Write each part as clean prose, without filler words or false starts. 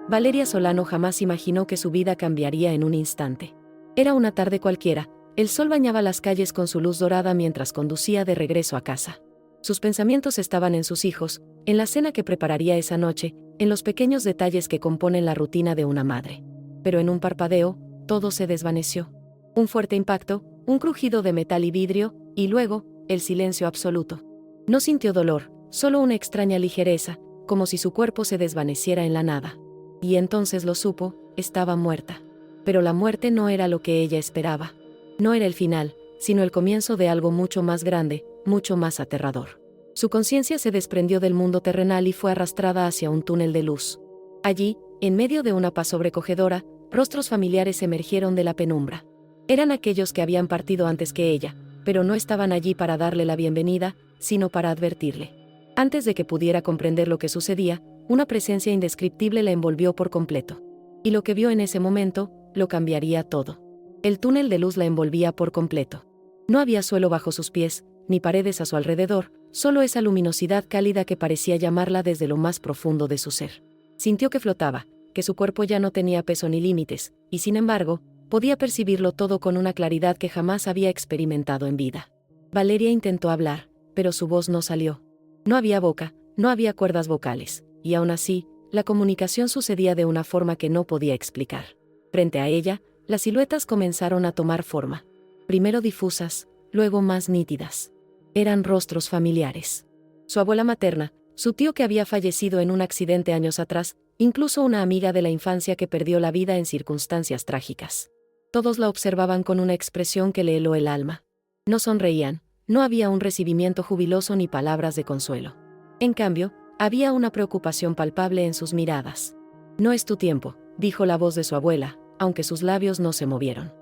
Valeria Solano jamás imaginó que su vida cambiaría en un instante. Era una tarde cualquiera, el sol bañaba las calles con su luz dorada mientras conducía de regreso a casa. Sus pensamientos estaban en sus hijos, en la cena que prepararía esa noche, en los pequeños detalles que componen la rutina de una madre. Pero en un parpadeo, todo se desvaneció. Un fuerte impacto, un crujido de metal y vidrio, y luego, el silencio absoluto. No sintió dolor, solo una extraña ligereza, como si su cuerpo se desvaneciera en la nada. Y entonces lo supo, estaba muerta. Pero la muerte no era lo que ella esperaba. No era el final, sino el comienzo de algo mucho más grande, mucho más aterrador. Su conciencia se desprendió del mundo terrenal y fue arrastrada hacia un túnel de luz. Allí, en medio de una paz sobrecogedora, rostros familiares emergieron de la penumbra. Eran aquellos que habían partido antes que ella, pero no estaban allí para darle la bienvenida, sino para advertirle. Antes de que pudiera comprender lo que sucedía, una presencia indescriptible la envolvió por completo. Y lo que vio en ese momento, lo cambiaría todo. El túnel de luz la envolvía por completo. No había suelo bajo sus pies, ni paredes a su alrededor, solo esa luminosidad cálida que parecía llamarla desde lo más profundo de su ser. Sintió que flotaba, que su cuerpo ya no tenía peso ni límites, y sin embargo, podía percibirlo todo con una claridad que jamás había experimentado en vida. Valeria intentó hablar, pero su voz no salió. No había boca, no había cuerdas vocales, y aún así, la comunicación sucedía de una forma que no podía explicar. Frente a ella, las siluetas comenzaron a tomar forma. Primero difusas, luego más nítidas. Eran rostros familiares. Su abuela materna, su tío que había fallecido en un accidente años atrás, incluso una amiga de la infancia que perdió la vida en circunstancias trágicas. Todos la observaban con una expresión que le heló el alma. No sonreían, no había un recibimiento jubiloso ni palabras de consuelo. En cambio, había una preocupación palpable en sus miradas. «No es tu tiempo», dijo la voz de su abuela, aunque sus labios no se movieron.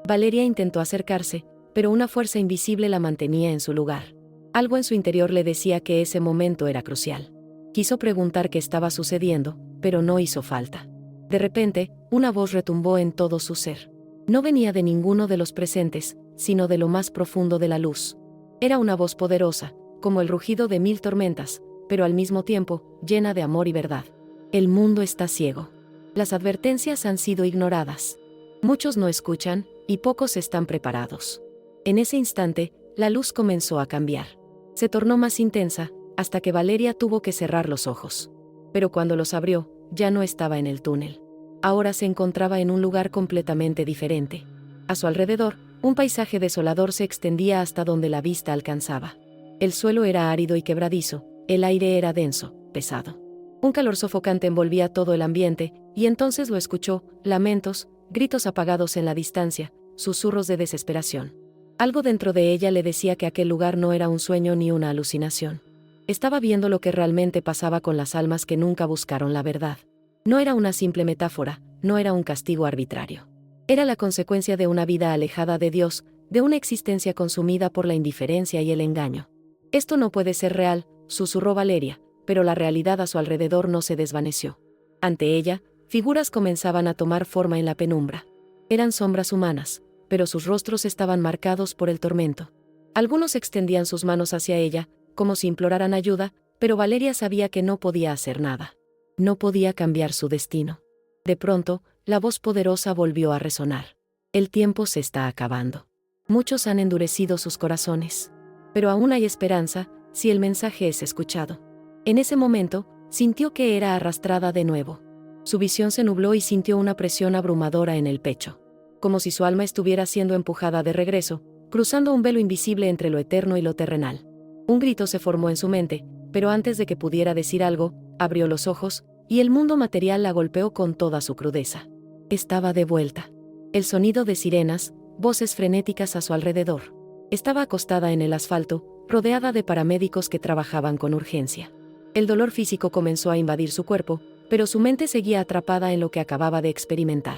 Valeria intentó acercarse, pero una fuerza invisible la mantenía en su lugar. Algo en su interior le decía que ese momento era crucial. Quiso preguntar qué estaba sucediendo, pero no hizo falta. De repente, una voz retumbó en todo su ser. No venía de ninguno de los presentes, sino de lo más profundo de la luz. Era una voz poderosa, como el rugido de 1000 tormentas, pero al mismo tiempo, llena de amor y verdad. El mundo está ciego. Las advertencias han sido ignoradas. Muchos no escuchan, y pocos están preparados. En ese instante, la luz comenzó a cambiar. Se tornó más intensa, hasta que Valeria tuvo que cerrar los ojos. Pero cuando los abrió, ya no estaba en el túnel. Ahora se encontraba en un lugar completamente diferente. A su alrededor, un paisaje desolador se extendía hasta donde la vista alcanzaba. El suelo era árido y quebradizo, el aire era denso, pesado. Un calor sofocante envolvía todo el ambiente, y entonces lo escuchó, lamentos, gritos apagados en la distancia, susurros de desesperación. Algo dentro de ella le decía que aquel lugar no era un sueño ni una alucinación. Estaba viendo lo que realmente pasaba con las almas que nunca buscaron la verdad. No era una simple metáfora, no era un castigo arbitrario. Era la consecuencia de una vida alejada de Dios, de una existencia consumida por la indiferencia y el engaño. «Esto no puede ser real», susurró Valeria, pero la realidad a su alrededor no se desvaneció. Ante ella, figuras comenzaban a tomar forma en la penumbra. Eran sombras humanas, pero sus rostros estaban marcados por el tormento. Algunos extendían sus manos hacia ella, como si imploraran ayuda, pero Valeria sabía que no podía hacer nada. No podía cambiar su destino. De pronto, la voz poderosa volvió a resonar. «El tiempo se está acabando. Muchos han endurecido sus corazones. Pero aún hay esperanza, si el mensaje es escuchado». En ese momento, sintió que era arrastrada de nuevo. Su visión se nubló y sintió una presión abrumadora en el pecho. Como si su alma estuviera siendo empujada de regreso, cruzando un velo invisible entre lo eterno y lo terrenal. Un grito se formó en su mente, pero antes de que pudiera decir algo, abrió los ojos, y el mundo material la golpeó con toda su crudeza. Estaba de vuelta. El sonido de sirenas, voces frenéticas a su alrededor. Estaba acostada en el asfalto, rodeada de paramédicos que trabajaban con urgencia. El dolor físico comenzó a invadir su cuerpo, pero su mente seguía atrapada en lo que acababa de experimentar.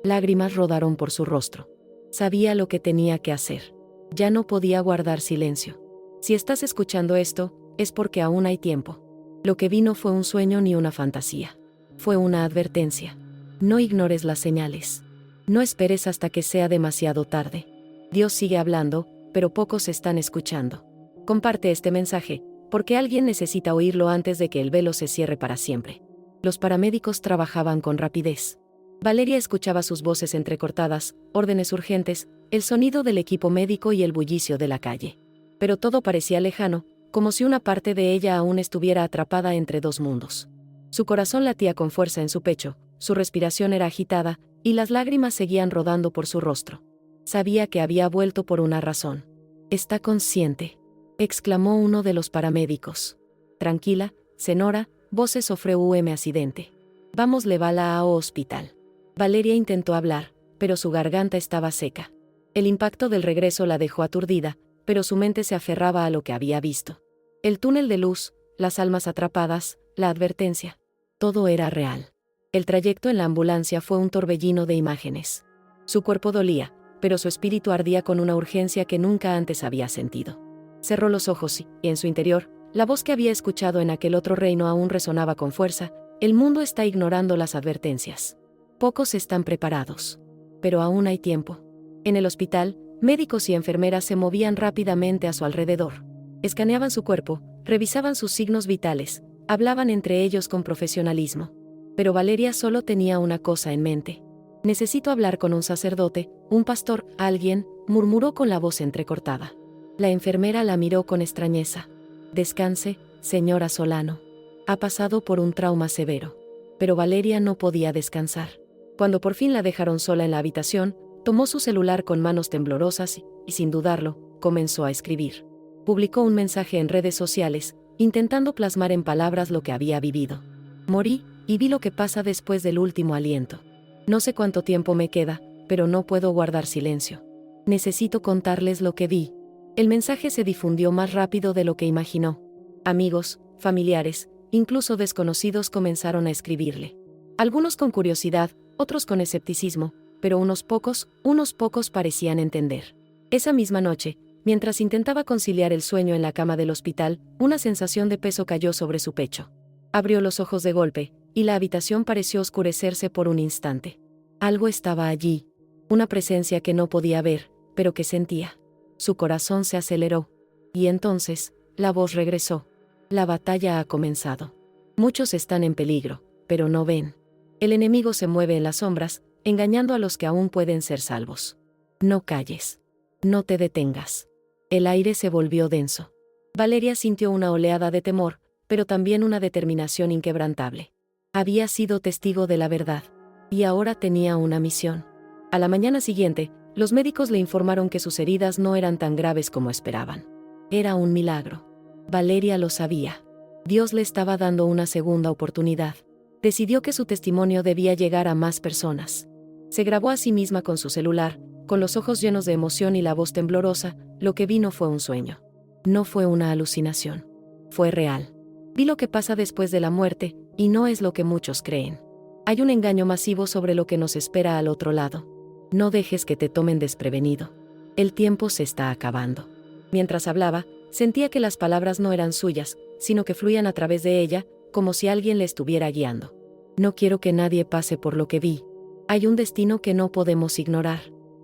Lágrimas rodaron por su rostro. Sabía lo que tenía que hacer. Ya no podía guardar silencio. Si estás escuchando esto, es porque aún hay tiempo. Lo que vino fue un sueño ni una fantasía. Fue una advertencia. No ignores las señales. No esperes hasta que sea demasiado tarde. Dios sigue hablando, pero pocos están escuchando. Comparte este mensaje, porque alguien necesita oírlo antes de que el velo se cierre para siempre. Los paramédicos trabajaban con rapidez. Valeria escuchaba sus voces entrecortadas, órdenes urgentes, el sonido del equipo médico y el bullicio de la calle. Pero todo parecía lejano, como si una parte de ella aún estuviera atrapada entre dos mundos. Su corazón latía con fuerza en su pecho, su respiración era agitada, y las lágrimas seguían rodando por su rostro. Sabía que había vuelto por una razón. «Está consciente», exclamó uno de los paramédicos. «Tranquila, señora, você sofreu accidente. Vamos levarla ao hospital». Valeria intentó hablar, pero su garganta estaba seca. El impacto del regreso la dejó aturdida, pero su mente se aferraba a lo que había visto. El túnel de luz, las almas atrapadas, la advertencia. Todo era real. El trayecto en la ambulancia fue un torbellino de imágenes. Su cuerpo dolía, pero su espíritu ardía con una urgencia que nunca antes había sentido. Cerró los ojos y, en su interior, la voz que había escuchado en aquel otro reino aún resonaba con fuerza: «El mundo está ignorando las advertencias. Pocos están preparados. Pero aún hay tiempo». En el hospital, médicos y enfermeras se movían rápidamente a su alrededor. Escaneaban su cuerpo, revisaban sus signos vitales, hablaban entre ellos con profesionalismo. Pero Valeria solo tenía una cosa en mente. «Necesito hablar con un sacerdote, un pastor, alguien», murmuró con la voz entrecortada. La enfermera la miró con extrañeza. «Descanse, señora Solano. Ha pasado por un trauma severo». Pero Valeria no podía descansar. Cuando por fin la dejaron sola en la habitación, tomó su celular con manos temblorosas y, sin dudarlo, comenzó a escribir. Publicó un mensaje en redes sociales, intentando plasmar en palabras lo que había vivido. «Morí, y vi lo que pasa después del último aliento. No sé cuánto tiempo me queda, pero no puedo guardar silencio. Necesito contarles lo que vi». El mensaje se difundió más rápido de lo que imaginó. Amigos, familiares, incluso desconocidos comenzaron a escribirle. Algunos con curiosidad, otros con escepticismo, pero unos pocos parecían entender. Esa misma noche, mientras intentaba conciliar el sueño en la cama del hospital, una sensación de peso cayó sobre su pecho. Abrió los ojos de golpe, y la habitación pareció oscurecerse por un instante. Algo estaba allí, una presencia que no podía ver, pero que sentía. Su corazón se aceleró. Y entonces, la voz regresó. «La batalla ha comenzado. Muchos están en peligro, pero no ven. El enemigo se mueve en las sombras, engañando a los que aún pueden ser salvos. No calles. No te detengas». El aire se volvió denso. Valeria sintió una oleada de temor, pero también una determinación inquebrantable. Había sido testigo de la verdad, y ahora tenía una misión. A la mañana siguiente, los médicos le informaron que sus heridas no eran tan graves como esperaban. Era un milagro. Valeria lo sabía. Dios le estaba dando una segunda oportunidad. Decidió que su testimonio debía llegar a más personas. Se grabó a sí misma con su celular, con los ojos llenos de emoción y la voz temblorosa: «Lo que vi no fue un sueño. No fue una alucinación. Fue real. Vi lo que pasa después de la muerte, y no es lo que muchos creen. Hay un engaño masivo sobre lo que nos espera al otro lado. No dejes que te tomen desprevenido. El tiempo se está acabando». Mientras hablaba, sentía que las palabras no eran suyas, sino que fluían a través de ella, como si alguien le estuviera guiando. «No quiero que nadie pase por lo que vi. Hay un destino que no podemos ignorar.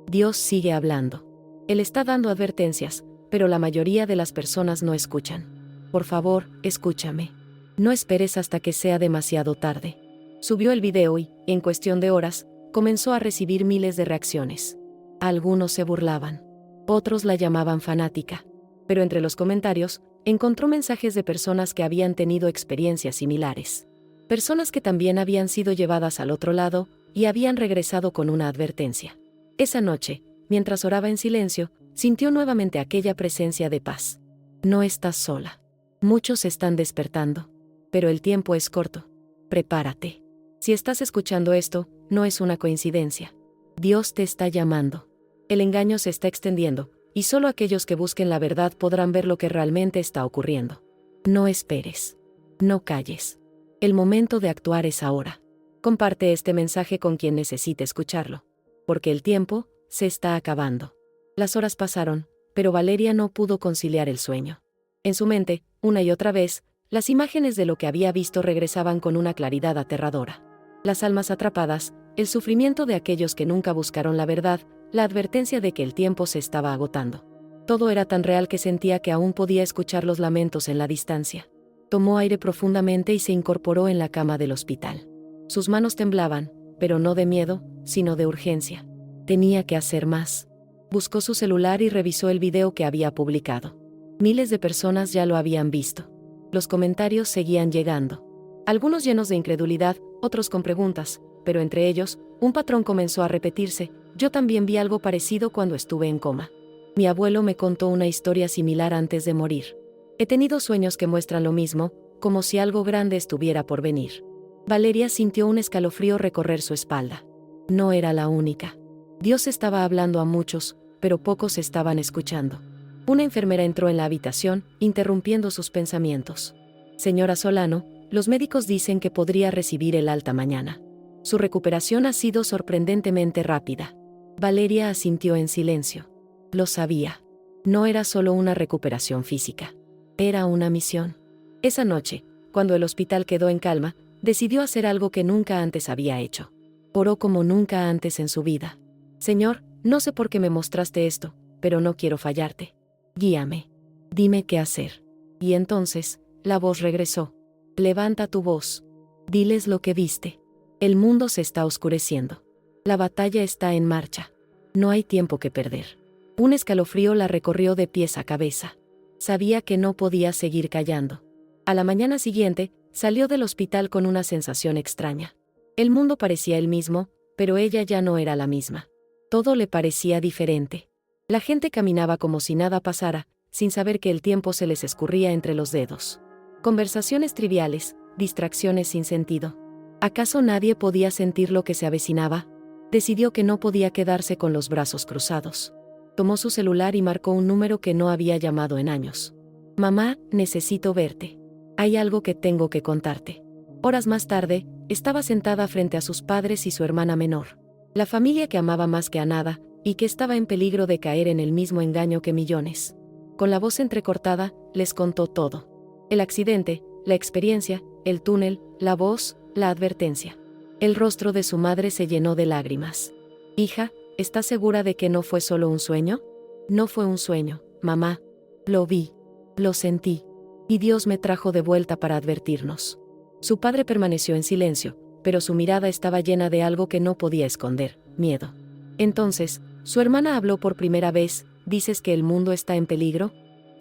Dios sigue hablando. Él está dando advertencias, pero la mayoría de las personas no escuchan. Por favor, escúchame. No esperes hasta que sea demasiado tarde». Subió el video y, en cuestión de horas, comenzó a recibir miles de reacciones. Algunos se burlaban. Otros la llamaban fanática. Pero entre los comentarios, encontró mensajes de personas que habían tenido experiencias similares. Personas que también habían sido llevadas al otro lado, y habían regresado con una advertencia. Esa noche, mientras oraba en silencio, sintió nuevamente aquella presencia de paz. No estás sola. Muchos están despertando. Pero el tiempo es corto. Prepárate. Si estás escuchando esto, no es una coincidencia. Dios te está llamando. El engaño se está extendiendo, y solo aquellos que busquen la verdad podrán ver lo que realmente está ocurriendo. No esperes. No calles. El momento de actuar es ahora. Comparte este mensaje con quien necesite escucharlo. Porque el tiempo se está acabando. Las horas pasaron, pero Valeria no pudo conciliar el sueño. En su mente, una y otra vez, las imágenes de lo que había visto regresaban con una claridad aterradora. Las almas atrapadas, el sufrimiento de aquellos que nunca buscaron la verdad, la advertencia de que el tiempo se estaba agotando. Todo era tan real que sentía que aún podía escuchar los lamentos en la distancia. Tomó aire profundamente y se incorporó en la cama del hospital. Sus manos temblaban, pero no de miedo, sino de urgencia. Tenía que hacer más. Buscó su celular y revisó el video que había publicado. Miles de personas ya lo habían visto. Los comentarios seguían llegando. Algunos llenos de incredulidad, otros con preguntas, pero entre ellos, un patrón comenzó a repetirse: yo también vi algo parecido cuando estuve en coma. Mi abuelo me contó una historia similar antes de morir. He tenido sueños que muestran lo mismo, como si algo grande estuviera por venir. Valeria sintió un escalofrío recorrer su espalda. No era la única. Dios estaba hablando a muchos, pero pocos estaban escuchando. Una enfermera entró en la habitación, interrumpiendo sus pensamientos. Señora Solano, los médicos dicen que podría recibir el alta mañana. Su recuperación ha sido sorprendentemente rápida. Valeria asintió en silencio. Lo sabía. No era solo una recuperación física. Era una misión. Esa noche, cuando el hospital quedó en calma, decidió hacer algo que nunca antes había hecho. Oró como nunca antes en su vida. Señor, no sé por qué me mostraste esto, pero no quiero fallarte. Guíame. Dime qué hacer. Y entonces, la voz regresó. Levanta tu voz. Diles lo que viste. El mundo se está oscureciendo. La batalla está en marcha. No hay tiempo que perder. Un escalofrío la recorrió de pies a cabeza. Sabía que no podía seguir callando. A la mañana siguiente, salió del hospital con una sensación extraña. El mundo parecía el mismo, pero ella ya no era la misma. Todo le parecía diferente. La gente caminaba como si nada pasara, sin saber que el tiempo se les escurría entre los dedos. Conversaciones triviales, distracciones sin sentido. ¿Acaso nadie podía sentir lo que se avecinaba? Decidió que no podía quedarse con los brazos cruzados. Tomó su celular y marcó un número que no había llamado en años. Mamá, necesito verte. Hay algo que tengo que contarte. Horas más tarde, estaba sentada frente a sus padres y su hermana menor. La familia que amaba más que a nada, y que estaba en peligro de caer en el mismo engaño que millones. Con la voz entrecortada, les contó todo. El accidente, la experiencia, el túnel, la voz, la advertencia. El rostro de su madre se llenó de lágrimas. Hija, ¿estás segura de que no fue solo un sueño? No fue un sueño, mamá. Lo vi. Lo sentí. Y Dios me trajo de vuelta para advertirnos. Su padre permaneció en silencio, pero su mirada estaba llena de algo que no podía esconder: miedo. Entonces, su hermana habló por primera vez: ¿dices que el mundo está en peligro?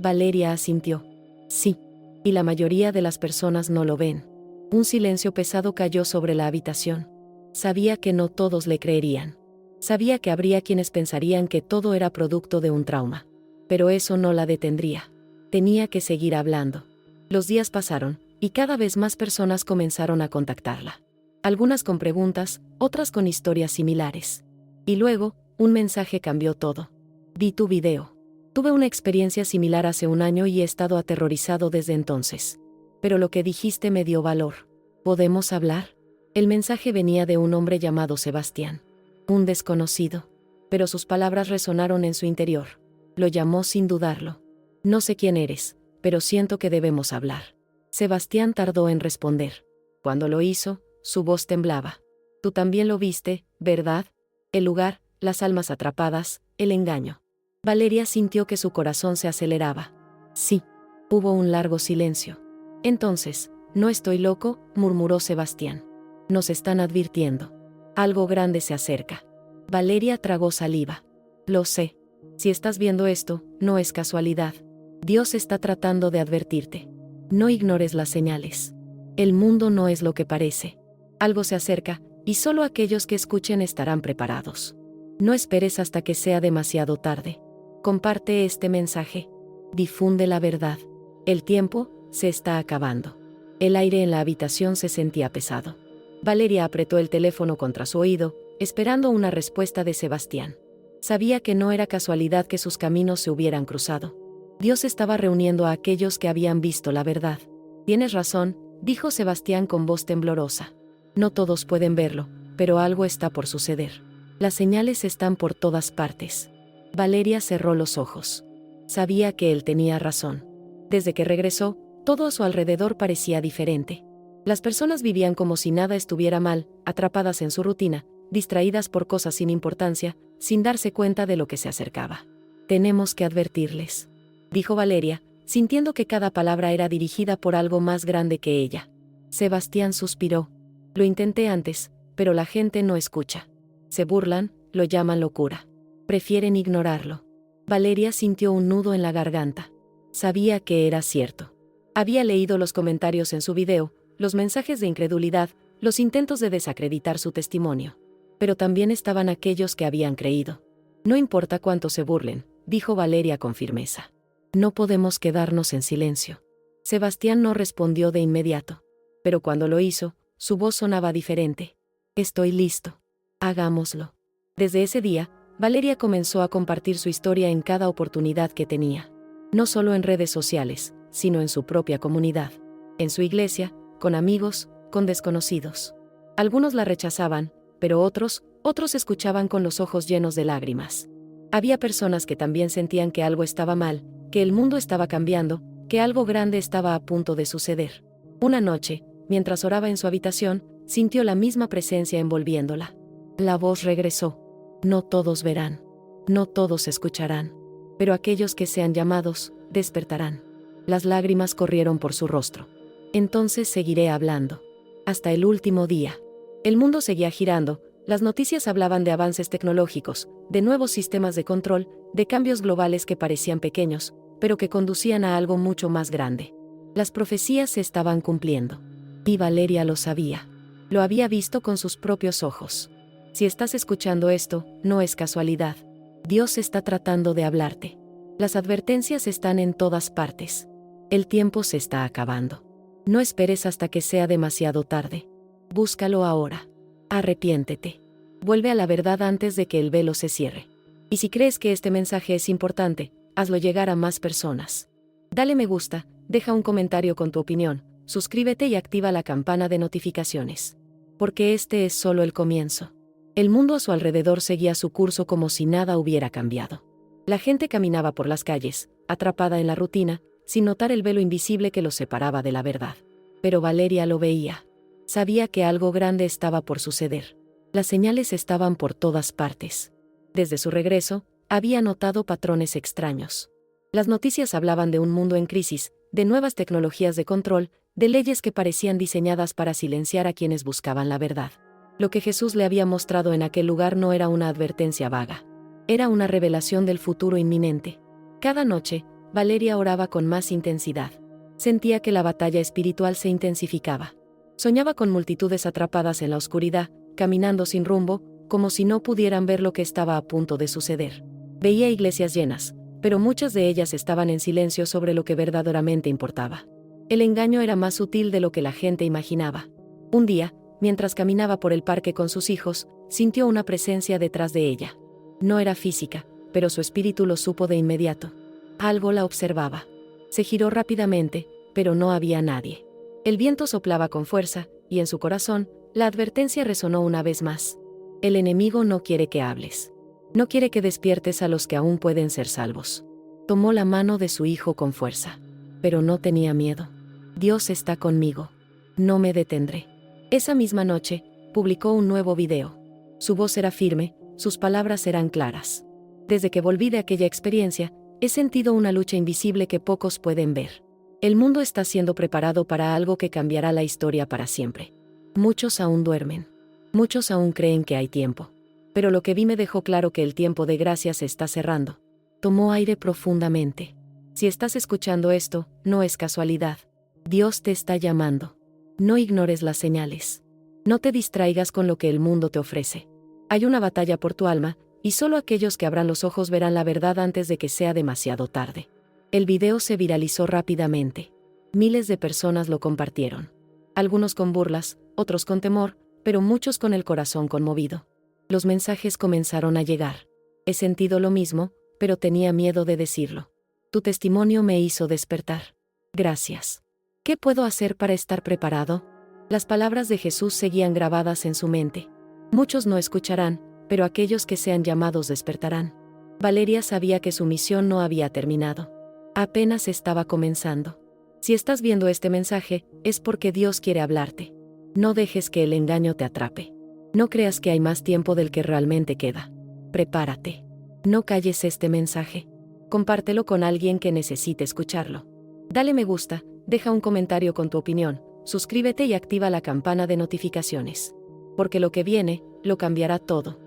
Valeria asintió. Sí. Y la mayoría de las personas no lo ven. Un silencio pesado cayó sobre la habitación. Sabía que no todos le creerían. Sabía que habría quienes pensarían que todo era producto de un trauma. Pero eso no la detendría. Tenía que seguir hablando. Los días pasaron, y cada vez más personas comenzaron a contactarla. Algunas con preguntas, otras con historias similares. Y luego, un mensaje cambió todo. Vi tu video. Tuve una experiencia similar hace un año y he estado aterrorizado desde entonces. Pero lo que dijiste me dio valor. ¿Podemos hablar? El mensaje venía de un hombre llamado Sebastián. Un desconocido. Pero sus palabras resonaron en su interior. Lo llamó sin dudarlo. No sé quién eres, pero siento que debemos hablar. Sebastián tardó en responder. Cuando lo hizo, su voz temblaba. Tú también lo viste, ¿verdad? El lugar, las almas atrapadas, el engaño. Valeria sintió que su corazón se aceleraba. Sí. Hubo un largo silencio. Entonces, no estoy loco, murmuró Sebastián. Nos están advirtiendo. Algo grande se acerca. Valeria tragó saliva. Lo sé. Si estás viendo esto, no es casualidad. Dios está tratando de advertirte. No ignores las señales. El mundo no es lo que parece. Algo se acerca, y solo aquellos que escuchen estarán preparados. No esperes hasta que sea demasiado tarde. Comparte este mensaje. Difunde la verdad. El tiempo se está acabando. El aire en la habitación se sentía pesado. Valeria apretó el teléfono contra su oído, esperando una respuesta de Sebastián. Sabía que no era casualidad que sus caminos se hubieran cruzado. Dios estaba reuniendo a aquellos que habían visto la verdad. Tienes razón, dijo Sebastián con voz temblorosa. No todos pueden verlo, pero algo está por suceder. Las señales están por todas partes. Valeria cerró los ojos. Sabía que él tenía razón. Desde que regresó, todo a su alrededor parecía diferente. Las personas vivían como si nada estuviera mal, atrapadas en su rutina, distraídas por cosas sin importancia, sin darse cuenta de lo que se acercaba. Tenemos que advertirles, dijo Valeria, sintiendo que cada palabra era dirigida por algo más grande que ella. Sebastián suspiró. Lo intenté antes, pero la gente no escucha. Se burlan, lo llaman locura. Prefieren ignorarlo. Valeria sintió un nudo en la garganta. Sabía que era cierto. Había leído los comentarios en su video, los mensajes de incredulidad, los intentos de desacreditar su testimonio. Pero también estaban aquellos que habían creído. No importa cuánto se burlen, dijo Valeria con firmeza. No podemos quedarnos en silencio. Sebastián no respondió de inmediato. Pero cuando lo hizo, su voz sonaba diferente. Estoy listo. Hagámoslo. Desde ese día, Valeria comenzó a compartir su historia en cada oportunidad que tenía. No solo en redes sociales, sino en su propia comunidad. En su iglesia, con amigos, con desconocidos. Algunos la rechazaban, pero otros escuchaban con los ojos llenos de lágrimas. Había personas que también sentían que algo estaba mal, que el mundo estaba cambiando, que algo grande estaba a punto de suceder. Una noche, mientras oraba en su habitación, sintió la misma presencia envolviéndola. La voz regresó. No todos verán. No todos escucharán. Pero aquellos que sean llamados, despertarán. Las lágrimas corrieron por su rostro. Entonces seguiré hablando. Hasta el último día. El mundo seguía girando, las noticias hablaban de avances tecnológicos, de nuevos sistemas de control, de cambios globales que parecían pequeños, pero que conducían a algo mucho más grande. Las profecías se estaban cumpliendo. Y Valeria lo sabía. Lo había visto con sus propios ojos. Si estás escuchando esto, no es casualidad. Dios está tratando de hablarte. Las advertencias están en todas partes. El tiempo se está acabando. No esperes hasta que sea demasiado tarde. Búscalo ahora. Arrepiéntete. Vuelve a la verdad antes de que el velo se cierre. Y si crees que este mensaje es importante, hazlo llegar a más personas. Dale me gusta, deja un comentario con tu opinión, suscríbete y activa la campana de notificaciones. Porque este es solo el comienzo. El mundo a su alrededor seguía su curso como si nada hubiera cambiado. La gente caminaba por las calles, atrapada en la rutina, sin notar el velo invisible que los separaba de la verdad. Pero Valeria lo veía. Sabía que algo grande estaba por suceder. Las señales estaban por todas partes. Desde su regreso, había notado patrones extraños. Las noticias hablaban de un mundo en crisis, de nuevas tecnologías de control, de leyes que parecían diseñadas para silenciar a quienes buscaban la verdad. Lo que Jesús le había mostrado en aquel lugar no era una advertencia vaga. Era una revelación del futuro inminente. Cada noche, Valeria oraba con más intensidad. Sentía que la batalla espiritual se intensificaba. Soñaba con multitudes atrapadas en la oscuridad, caminando sin rumbo, como si no pudieran ver lo que estaba a punto de suceder. Veía iglesias llenas, pero muchas de ellas estaban en silencio sobre lo que verdaderamente importaba. El engaño era más sutil de lo que la gente imaginaba. Un día, mientras caminaba por el parque con sus hijos, sintió una presencia detrás de ella. No era física, pero su espíritu lo supo de inmediato. Algo la observaba. Se giró rápidamente, pero no había nadie. El viento soplaba con fuerza, y en su corazón, la advertencia resonó una vez más. El enemigo no quiere que hables. No quiere que despiertes a los que aún pueden ser salvos. Tomó la mano de su hijo con fuerza. Pero no tenía miedo. Dios está conmigo. No me detendré. Esa misma noche, publicó un nuevo video. Su voz era firme, sus palabras eran claras. Desde que volví de aquella experiencia, he sentido una lucha invisible que pocos pueden ver. El mundo está siendo preparado para algo que cambiará la historia para siempre. Muchos aún duermen. Muchos aún creen que hay tiempo. Pero lo que vi me dejó claro que el tiempo de gracia se está cerrando. Tomó aire profundamente. Si estás escuchando esto, no es casualidad. Dios te está llamando. No ignores las señales. No te distraigas con lo que el mundo te ofrece. Hay una batalla por tu alma, y solo aquellos que abran los ojos verán la verdad antes de que sea demasiado tarde. El video se viralizó rápidamente. Miles de personas lo compartieron. Algunos con burlas, otros con temor, pero muchos con el corazón conmovido. Los mensajes comenzaron a llegar. He sentido lo mismo, pero tenía miedo de decirlo. Tu testimonio me hizo despertar. Gracias. ¿Qué puedo hacer para estar preparado? Las palabras de Jesús seguían grabadas en su mente. Muchos no escucharán, pero aquellos que sean llamados despertarán. Valeria sabía que su misión no había terminado. Apenas estaba comenzando. Si estás viendo este mensaje, es porque Dios quiere hablarte. No dejes que el engaño te atrape. No creas que hay más tiempo del que realmente queda. Prepárate. No calles este mensaje. Compártelo con alguien que necesite escucharlo. Dale me gusta, deja un comentario con tu opinión, suscríbete y activa la campana de notificaciones. Porque lo que viene, lo cambiará todo.